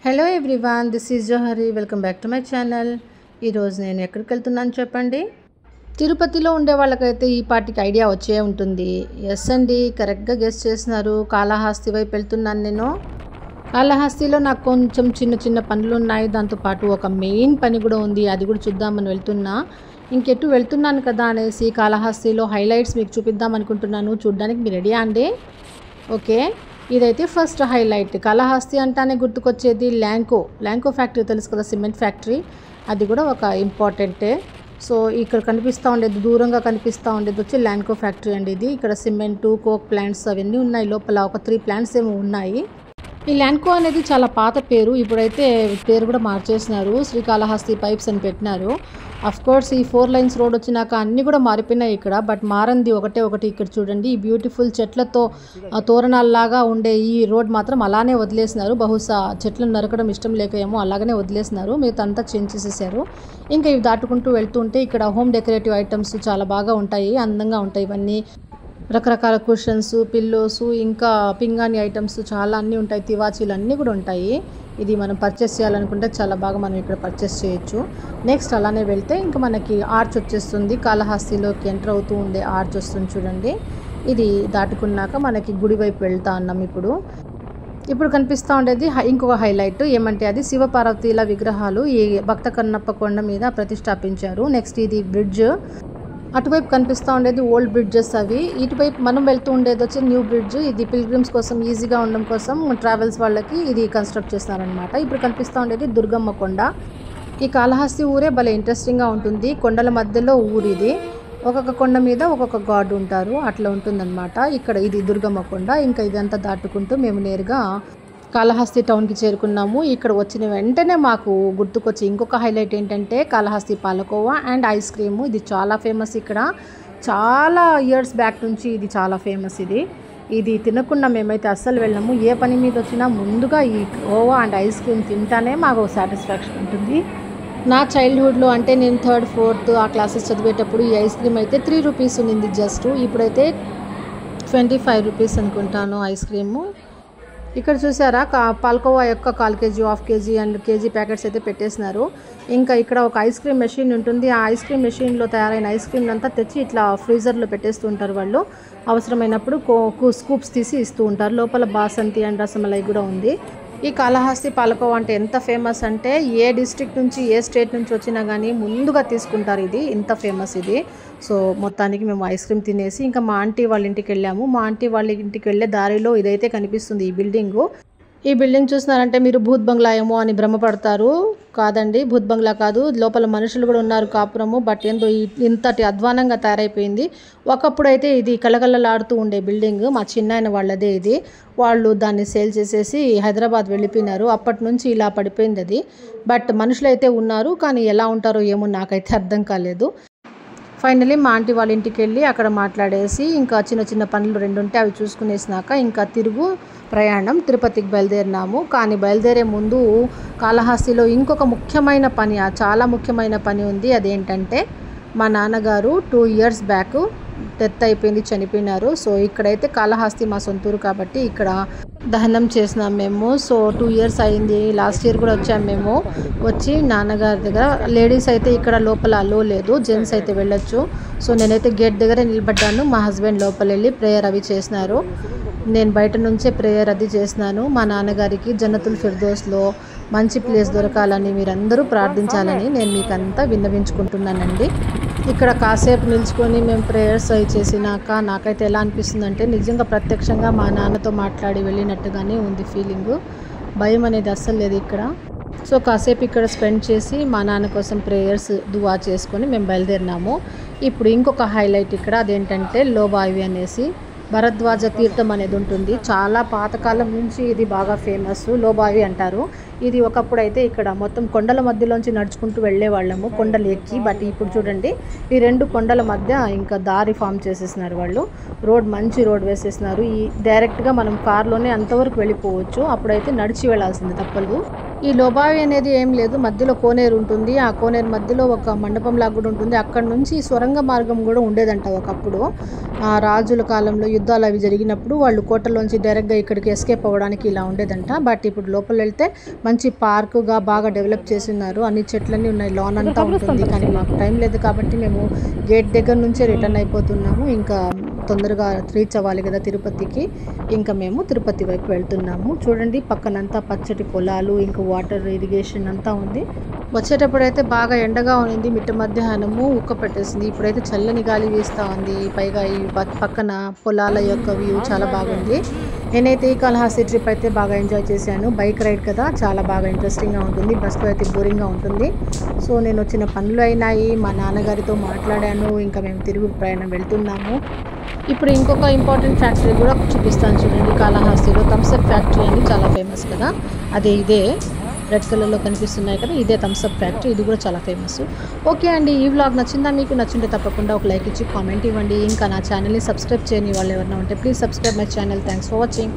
Hello everyone, this is Johari. Welcome back to my channel. ఈరోజు నేను ఎక్కడికి వెళ్తున్నాను చెప్పండి. తిరుపతిలో ఉండే వాళ్ళకైతే ఈ పాటికి ఐడియా వచ్చే ఉంటుంది. ఎస్ అండి, కరెక్ట్గా గెస్ చేసినారు. కాళహస్తి వైపు వెళ్తున్నాను నేను. కాళహస్తిలో నాకు కొంచెం చిన్న చిన్న పనులు ఉన్నాయి, దాంతోపాటు ఒక మెయిన్ పని కూడా ఉంది, అది కూడా చూద్దామని వెళ్తున్నా. ఇంకెటు వెళ్తున్నాను కదా అనేసి కాళహస్తిలో హైలైట్స్ మీకు చూపిద్దాం అనుకుంటున్నాను. చూడ్డానికి మీరు రెడీ అండి? ఓకే, ఇదైతే ఫస్ట్ హైలైట్. కాళహస్తి అంటానే గుర్తుకొచ్చేది ల్యాంకో ఫ్యాక్టరీ తెలుసు కదా, సిమెంట్ ఫ్యాక్టరీ. అది కూడా ఒక ఇంపార్టెంటే. సో ఇక్కడ కనిపిస్తూ ఉండేది, దూరంగా కనిపిస్తూ ఉండేది వచ్చి ల్యాంకో ఫ్యాక్టరీ అండి. ఇది ఇక్కడ సిమెంటు, కోక్ ప్లాంట్స్ అవన్నీ ఉన్నాయి. లోపల ఒక 3 ప్లాంట్స్ ఏమో ఉన్నాయి. ఈ ల్యాంకో అనేది చాలా పాత పేరు, ఇప్పుడైతే పేరు కూడా మార్చేసినారు. శ్రీకాళహస్తి పైప్స్ అని పెట్టినారు. కోర్స్ ఈ 4 లైన్స్ రోడ్ వచ్చినాక అన్నీ కూడా మారిపోయినాయి ఇక్కడ. బట్ మారంది ఒకటి ఇక్కడ చూడండి. ఈ బ్యూటిఫుల్ చెట్లతో తోరణాల్లాగా ఉండే ఈ రోడ్ మాత్రం అలానే వదిలేసినారు. బహుశా చెట్లను నరకడం ఇష్టం లేక ఏమో అలాగనే వదిలేసినారు. మిగతా అంతా చేంజ్ చేసేసారు. ఇంకా ఇవి దాటుకుంటూ వెళ్తుంటే ఇక్కడ హోమ్ డెకరేటివ్ ఐటమ్స్ చాలా బాగా ఉంటాయి, అందంగా ఉంటాయి. ఇవన్నీ రకరకాల కుషన్స్, పిల్లోస్, ఇంకా పింగాణి ఐటమ్స్ చాలా అన్నీ ఉంటాయి. తివాచీలు అన్నీ కూడా ఉంటాయి. ఇది మనం పర్చేస్ చేయాలనుకుంటే చాలా బాగా మనం ఇక్కడ పర్చేస్ చేయొచ్చు. నెక్స్ట్ అలానే వెళ్తే ఇంకా మనకి ఆర్చ్ వచ్చేస్తుంది. కాళహస్తిలోకి ఎంటర్ అవుతూ ఉండే ఆర్చ్ వస్తుంది చూడండి. ఇది దాటుకున్నాక మనకి గుడి వైపు వెళ్తా ఉన్నాం. ఇప్పుడు కనిపిస్తూ ఉండేది ఇంకొక హైలైట్ ఏమంటే, అది శివపార్వతీల విగ్రహాలు ఈ భక్త కన్నప్ప కొండ మీద ప్రతిష్టాపించారు. నెక్స్ట్ ఇది బ్రిడ్జ్. అటువైపు కనిపిస్తూ ఉండేది ఓల్డ్ బ్రిడ్జెస్ అవి. ఇటువైపు మనం వెళ్తూ ఉండేది వచ్చి న్యూ బ్రిడ్జ్. ఇది పిల్గ్రిమ్స్ కోసం ఈజీగా ఉండడం కోసం ట్రావెల్స్ వాళ్ళకి ఇది కన్స్ట్రక్ట్ చేస్తారనమాట. ఇప్పుడు కనిపిస్తూ ఉండేది దుర్గమ్మ కొండ. ఈ కాళహస్తి ఊరే భలే ఇంట్రెస్టింగ్గా ఉంటుంది. కొండల మధ్యలో ఊరు ఇది. ఒక్కొక్క కొండ మీద ఒక్కొక్క గాడ్ ఉంటారు, అట్లా ఉంటుందన్నమాట. ఇక్కడ ఇది దుర్గమ్మ కొండ. ఇంకా ఇదంతా దాటుకుంటూ మేము నేరుగా కాళహస్తి టౌన్కి చేరుకున్నాము. ఇక్కడ వచ్చిన వెంటనే మాకు గుర్తుకొచ్చి ఇంకొక హైలైట్ ఏంటంటే Kalahasti palkova and ice cream. ఇది చాలా ఫేమస్ ఇక్కడ. చాలా ఇయర్స్ బ్యాక్ నుంచి ఇది చాలా ఫేమస్. ఇది తినకుండా మేమైతే అస్సలు వెళ్ళాము. ఏ పని మీద వచ్చినా ముందుగా ఈ కోవా అండ్ ఐస్ క్రీమ్ తింటానే మాకు సాటిస్ఫాక్షన్ ఉంటుంది. నా చైల్డ్హుడ్లో అంటే నేను 3rd, 4th ఆ క్లాసెస్ చదివేటప్పుడు ఈ ఐస్ క్రీమ్ అయితే 3 రూపీస్ ఉండింది జస్ట్. ఇప్పుడైతే 25 రూపీస్ అనుకుంటాను ఐస్ క్రీము. ఇక్కడ చూసారా, పాల్కోవా యొక్క 1/4 KG, 1/2 KG and KG packets అయితే పెట్టేసినారు. ఇంకా ఇక్కడ ఒక ఐస్ క్రీమ్ మెషిన్ ఉంటుంది. ఆ ఐస్ క్రీమ్ మెషిన్లో తయారైన ఐస్ క్రీమ్ అంతా తెచ్చి ఇట్లా ఫ్రీజర్లో పెట్టేస్తూ ఉంటారు వాళ్ళు. అవసరమైనప్పుడు స్కూప్స్ తీసి ఇస్తూ ఉంటారు. లోపల బాసంతి అండ్ రసమలై కూడా ఉంది. ఈ కాళహస్తి పాలకోవా అంటే ఎంత ఫేమస్ అంటే ఏ డిస్ట్రిక్ట్ నుంచి ఏ స్టేట్ నుంచి వచ్చినా కానీ ముందుగా తీసుకుంటారు. ఇది ఇంత ఫేమస్ ఇది. సో మొత్తానికి మేము ఐస్ క్రీమ్ తినేసి ఇంకా మా ఆంటీ వాళ్ళ ఇంటికి వెళ్ళాము. మా ఆంటీ వాళ్ళ ఇంటికి వెళ్ళే దారిలో ఇదైతే కనిపిస్తుంది, ఈ బిల్డింగు. ఈ బిల్డింగ్ చూస్తున్నారంటే మీరు భూత్ బంగ్లా ఏమో అని భ్రమపడతారు. కాదండి, భూత్ బంగ్లా కాదు. లోపల మనుషులు కూడా ఉన్నారు, కాపురము. బట్ ఏందో ఇంతటి అధ్వానంగా తయారైపోయింది. ఒకప్పుడు అయితే ఇది కళకళలాడుతూ ఉండే బిల్డింగ్. మా చిన్నాయన వాళ్ళదే ఇది. వాళ్ళు దాన్ని సేల్ చేసేసి హైదరాబాద్ వెళ్ళిపోయినారు. అప్పటి నుంచి ఇలా పడిపోయింది అది. బట్ మనుషులు అయితే ఉన్నారు, కానీ ఎలా ఉంటారో ఏమో నాకైతే అర్థం కాలేదు. ఫైనలీ మా ఆంటీ వాళ్ళ ఇంటికి వెళ్ళి అక్కడ మాట్లాడేసి ఇంకా చిన్న చిన్న పనులు 2 ఉంటే అవి చూసుకునేసినాక ఇంకా తిరుగు ప్రయాణం తిరుపతికి బయలుదేరినాము. కానీ బయలుదేరే ముందు కాళహస్తిలో ఇంకొక ముఖ్యమైన పని, చాలా ముఖ్యమైన పని ఉంది. అదేంటంటే మా నాన్నగారు 2 ఇయర్స్ బ్యాక్ డెత్ అయిపోయింది, చనిపోయినారు. సో ఇక్కడైతే కాళహస్తి మా సొంతూరు కాబట్టి ఇక్కడ దహనం చేసినాం మేము. సో 2 ఇయర్స్ అయింది. లాస్ట్ ఇయర్ కూడా వచ్చాము మేము. వచ్చి నాన్నగారి దగ్గర, లేడీస్ అయితే ఇక్కడ లోపల అలో లేదు, జెంట్స్ అయితే వెళ్ళొచ్చు. సో నేనైతే గేట్ దగ్గర నిలబడ్డాను. మా హస్బెండ్ లోపల వెళ్ళి ప్రేయర్ అవి చేసినారు. నేను బయట నుంచే ప్రేయర్ అది చేసినాను. మా నాన్నగారికి జన్నతుల్ ఫిర్దౌస్లో మంచి ప్లేస్ దొరకాలని మీరందరూ ప్రార్థించాలని నేను మీకంతా విన్నవించుకుంటున్నానండి. ఇక్కడ కాసేపు నిల్చుకొని మేము ప్రేయర్స్ అవి చేసినాక నాకైతే ఎలా అనిపిస్తుందంటే నిజంగా ప్రత్యక్షంగా మా నాన్నతో మాట్లాడి వెళ్ళినట్టుగానే ఉంది ఫీలింగు. భయం అనేది అస్సలు లేదు ఇక్కడ. సో కాసేపు ఇక్కడ స్పెండ్ చేసి మా నాన్న కోసం ప్రేయర్స్ దువా చేసుకొని మేము బయలుదేరినాము. ఇప్పుడు ఇంకొక హైలైట్ ఇక్కడ, అదేంటంటే లోబావి అనేసి భరద్వాజ తీర్థం అనేది ఉంటుంది. చాలా పాతకాలం నుంచి ఇది బాగా ఫేమస్, లోబావి అంటారు. ఇది ఒకప్పుడు అయితే ఇక్కడ మొత్తం కొండల మధ్యలోంచి నడుచుకుంటూ వెళ్ళే వాళ్ళము, కొండలు ఎక్కి. బట్ ఇప్పుడు చూడండి, ఈ 2 కొండల మధ్య ఇంకా దారి ఫామ్ చేసేసినారు వాళ్ళు. మంచి రోడ్ వేసేసినారు. డైరెక్ట్గా మనం కార్లోనే అంతవరకు వెళ్ళిపోవచ్చు. అప్పుడైతే నడిచి వెళ్ళాల్సింది తప్పదు. ఈ లోబావి అనేది ఏం లేదు, మధ్యలో కోనేరు ఉంటుంది. ఆ కోనేరు మధ్యలో ఒక మండపం లాగా కూడా ఉంటుంది. అక్కడ నుంచి సొరంగ మార్గం కూడా ఉండేదంట ఒకప్పుడు. రాజుల కాలంలో యుద్ధాలు అవి జరిగినప్పుడు వాళ్ళు కోటలోంచి డైరెక్ట్గా ఇక్కడికి ఎస్కేప్ అవ్వడానికి ఇలా ఉండేదంట. బట్ ఇప్పుడు లోపల వెళ్తే మంచి పార్కుగా బాగా డెవలప్ చేస్తున్నారు. అన్ని చెట్లన్నీ ఉన్నాయి, లాన్ అంతా ఉంటుంది. కానీ మాకు టైం లేదు కాబట్టి మేము గేట్ దగ్గర నుంచే రిటర్న్ అయిపోతున్నాము. ఇంకా తొందరగా రీచ్ అవ్వాలి కదా తిరుపతికి. ఇంకా మేము తిరుపతి వైపు వెళ్తున్నాము. చూడండి పక్కనంతా పచ్చటి పొలాలు, ఇంకా వాటర్ ఇరిగేషన్ అంతా ఉంది. వచ్చేటప్పుడు అయితే బాగా ఎండగా ఉంది, మిట్ట మధ్యాహ్నము ఉక్క పెట్టేసింది. ఇప్పుడైతే చల్లని గాలి వీస్తూ ఉంది. పైగా ఈ పక్కన పొలాల యొక్క వ్యూ చాలా బాగుంది. నేనైతే ఈ కాళహస్తి ట్రిప్ అయితే బాగా ఎంజాయ్ చేశాను. బైక్ రైడ్ కదా, చాలా బాగా ఇంట్రెస్టింగ్గా ఉంటుంది. బస్సులో అయితే బోరింగ్గా ఉంటుంది. సో నేను వచ్చిన పనులు అయినాయి, మా నాన్నగారితో మాట్లాడాను. ఇంకా మేము తిరుగు ప్రయాణం వెళ్తున్నాము. ఇప్పుడు ఇంకొక ఇంపార్టెంట్ ఫ్యాక్టరీ కూడా చూపిస్తాను చూడండి. కాళహస్తిలో థమ్స్అప్ ఫ్యాక్టరీ అని చాలా ఫేమస్ కదా, ఇదే రెడ్ కలర్లో కనిపిస్తున్నాయి కదా, ఇదే థమ్స్అప్ ఫ్యాక్టరీ. ఇది కూడా చాలా ఫేమస్. ఓకే అండి, ఈ వ్లాగ్ నచ్చిందా? మీకు నచ్చింటే తప్పకుండా ఒక లైక్ ఇచ్చి కామెంట్ ఇవ్వండి. ఇంకా నా ఛానల్ని సబ్స్క్రైబ్ చేయని వాళ్ళు ఎవరైనా ఉంటే please subscribe my channel. Thanks for watching.